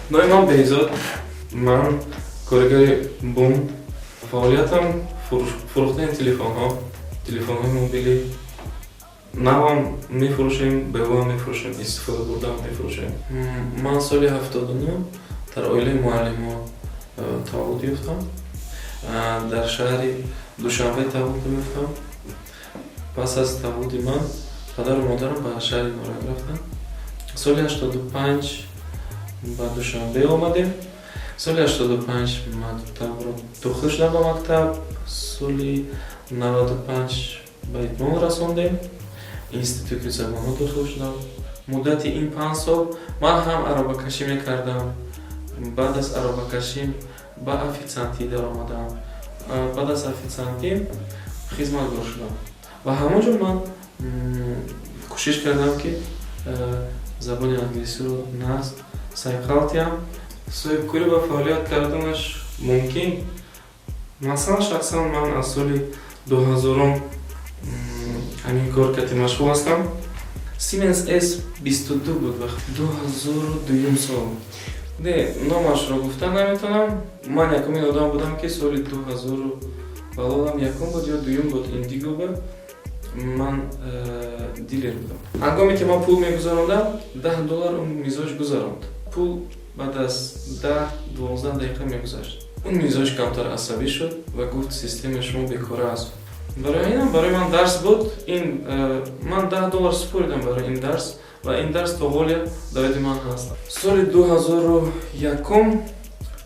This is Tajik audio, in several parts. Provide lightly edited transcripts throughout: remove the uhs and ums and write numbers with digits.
Ной ман Беҳзод, ман коргари бум. Фаъолиятам фурӯхтани телефонҳои мобилӣ. Навам мефурӯшем, беҳоам мефурӯшем, истифода бурдам мефурӯшем. Ман соли 79 дар оилаи муаллимо таваллуд ёфтам. Дар шаҳри Душанбе таваллуд ёфтам. Пас аз таваллуди ман падару модарам ба шаҳри Норак рафтанд. Соли 85 ба Душанбе омадем. Соли 85 мактабро дохил шудам ба мактаб. Соли 95 ба итмом расондем. Институти забонҳо дохил шудам. Муддати ин 5 сол ман ҳам аробакашӣ мекардам. Баъд аз аробакашӣ ба офитсиантӣ даромадам. Баъд аз офитсиантӣ хизматгор шудам. Ва ҳамонҷо ман кӯшиш кардам ки забони англисиро нағз сайқалтиям. Соҳибкорӣ ба фаъолият карданаш мумкин. Масалан шахсан ман аз соли 2000 ҳамин кор карди машғул ҳастам. Siemens S22 буд вақт 2002 сол. Не, номашро гуфта наметавонам. Ман якумин одам будам ки соли 2000 балодам якум буд ё дуюм буд Индиго буд. Ман дилер будам. Ҳангоме ки ман пул мегузарондам, $10 он мизоҷ гузаронд. Пул баъд аз 10-12 дақиқа мегузашт. Он мизоҷ камтар асабӣ шуд ва гуфт системаи шумо бекора аст. Барои ман дарс буд. Ман $10 супоридам барои ин дарс ва ин дарс то ҳоле давиди ман ҳаст. Соли 2001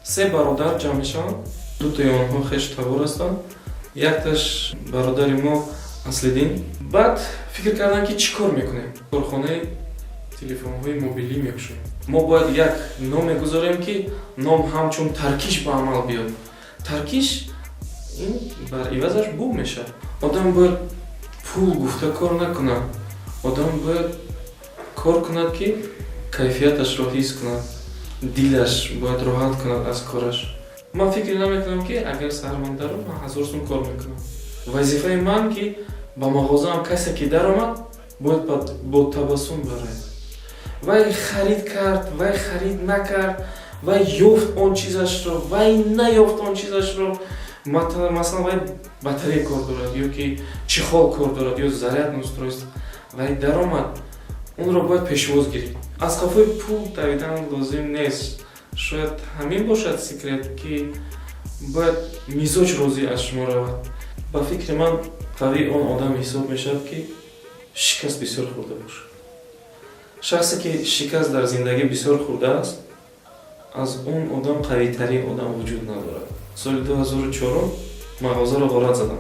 се бародар ҷамъ мешаванд. Дутаи онҳо хештавор ҳастанд. Якташ бародари мо Аслиддин. Баъд фикр кардам ки чӣ кор мекунем. Корхонаи телефонҳои мобилӣ мекушоем. Мо бояд як ном мегузорем ки ном ҳамчун таркиш ба амал биёд. Таркиш ин бар ивазаш бум мешавад. Одам бояд пул гуфта кор накунад. Одам бояд кор кунад ки кайфияташро ҳис кунад. Дилаш бояд роҳат кунад аз кораш. Ман фикр намекунам ки агар сарман даром ман 1000 сум кор мекунам. Вазифаи ман ки ба мағозаам касе ки даромад бояд бо табассум барояд. Вай харид кард, вай харид накард, вай ёфт он чизашро, вай наёфт он чизашро. Масалан вай батарея кор дорад ё ки чихол кор дорад ё зарядное устройство. Вай даромад, онро бояд пешвоз гиред. Аз қафои пул давидан лозим нест. Шояд ҳамин бошад секрет ки бояд мизоҷ розӣ аз шумо равад. Ба фикри ман қавӣ он одам ҳисоб мешавад ки шикаст бисёр хӯрда бошад. Шахсе ки шикаст дар зиндагӣ бисёр хӯрдааст, аз он одам қавитарин одам вуҷуд надорад. Соли 2004 мағозаро ғорат задам.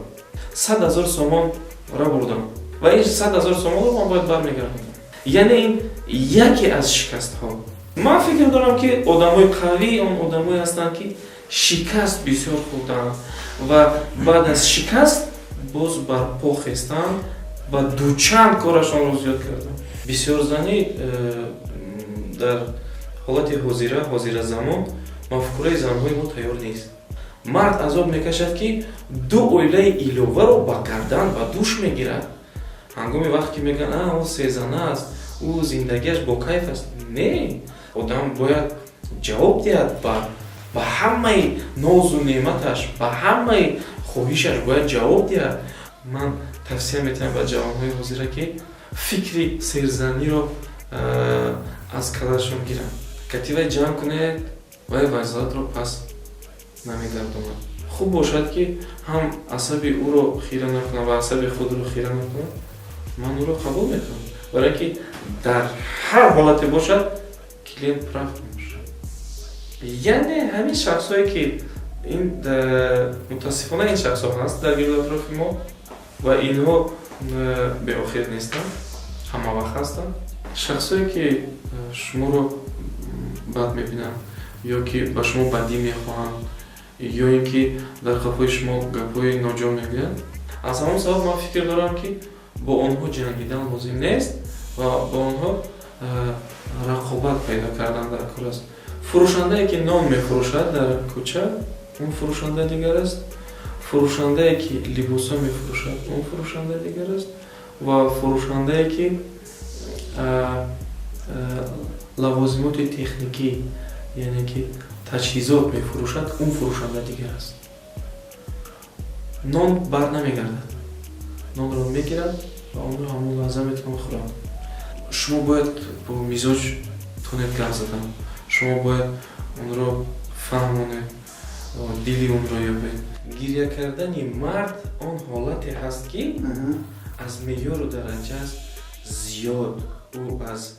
100,000 сомон ра бурдам. Ва ин 100,000 сомонро ман бояд бармегардонам. Яъне ин яке аз шикастҳо. Ман фикр дорам ки одамои қавӣ он одамое ҳастанд ки шикаст бисёр хӯрдаанд ва баъд аз шикаст боз барпо хестанд ва дучанд корашонро зиёд карданд. Бисёр зани дар ҳолати ҳозира замон мафкураи занҳои мо тайёр нест. Мард азоб мекашад ки ду оилаи иловаро ба гардан ба дӯш мегирад. Ҳангоми вақте ки мегӯянд он сезана аст, ӯ зиндагиаш бо кайф аст. Не, одам бояд ҷавоб диҳад ба ҳамаи нозу неъматаш, ба ҳамаи хоҳишаш бояд ҷавоб диҳад. Ман тавсия метавонам ба ҷавонҳои ҳозира ки фикри серзаниро аз калашон гиранд. Кативай ҷамъ кунед ва вазъиятро пас намегардонад. Хуб бошад ки ҳам асаби ӯро хира накунад ва асаби худро хира накунад. Ман ӯро қабул мекунам. Барои ки дар ҳар ҳолате бошад клиент прав мебошад. Яъне ҳамин шахсое ки ин мутаассифона ин шахсҳо ҳаст дар гирду атрофи мо ва инҳо беохир нестанд, ҳамавақт ҳастанд. Шахсое ки шуморо бад мебинанд ё ки ба шумо бадӣ мехоҳанд ё ин ки дар қафои шумо гапҳои ноҷо мегӯянд. Аз ҳамон сабаб ман фикр дорам ки бо онҳо ҷангидан лозим нест ва бо онҳо рақобат пайдо кардан дар кор аст. Фурӯшандае ки нон мефурӯшад дар кӯча, он фурӯшанда дигар аст. Фурӯшандае ки либосҳо мефурӯшад, он фурӯшанда дигар аст. Ва фурӯшандае ки лавозимоти техникӣ یعنی که تجهیزات میفروشد اون فروشنده دیگر است. نان بر نمیگردد، نان رو میگیرد و اون رو همون لحظه میتونم خورم. شما باید با مزاج تونید گپ زدن، شما باید اون رو فهمونه، دیلی اون رو یابید. گریه کردن مرد آن حالتی هست که از معیار و درجه زیاد او از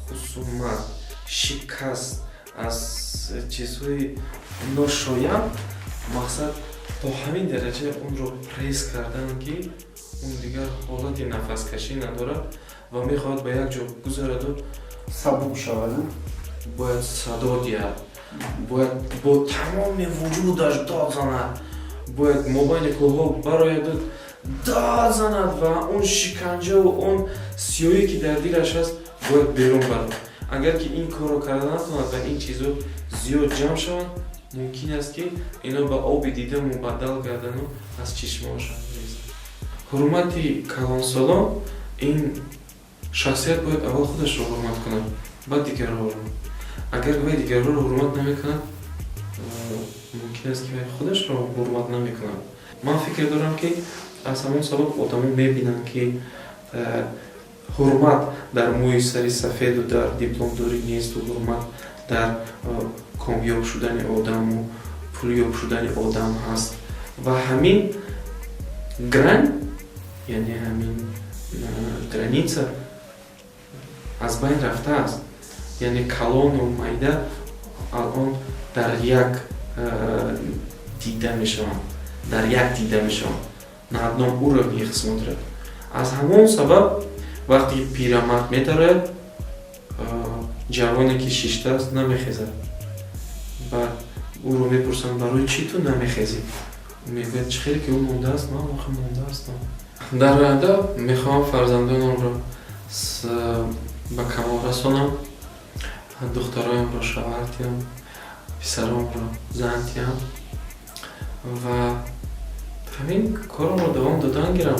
خصومت، شکست، از چیزهای ناشایان مقصد تا همین درجه اون رو پریس کردن که اون دیگر حالت نفس کشی ندارد و میخواد به یک جا گذارد و سبک شود. باید صدا دید، باید با تمام وجودش داد زند، باید موبایل کوها برای داد زند و اون شکنجه و اون سیاهی که در دیرش هست باید بیرون برد. اگر که این کار رو کردن نتوند و این چیزو زیاد جمع شوند، ممکن است که اینا به آب دیده مبدل گردن و از چشمهاش ریزند. حرمت کلانسالان این شخصیت باید اول خودش رو حرمت کنه، بعد دیگر رو حرمت. اگر وی دیگر رو حرمت نمیکنه، ممکن است که خودش رو حرمت نمیکنه. من فکر دارم که از همون سبب آدما میبینن که حرمت در موی سری سفید و در دیپلم داری نیست و حرمت در کامیاب شدن آدم و پولیاب شدن آدم هست و همین گرن، یعنی همین گرانیچه از بین رفته است. یعنی کلان و مایده الان در یک دیده میشوند، در یک دیده میشوند، نه одном уровне их смотрят. از همون سبب وقتی پیرمرد میتره جوانی که شیشته است نمیخیزد. بعد او رو میپرسن برای چی تو نمیخیزی؟ میگوید چه خیلی که اون مونده است، من آخه مونده هستم. در آینده میخوام فرزندانم رو به کمال رسانم، دخترایم رو شوهر تیم، پسرام رو زن تیم و همین کارم رو دوام دادن گیرم.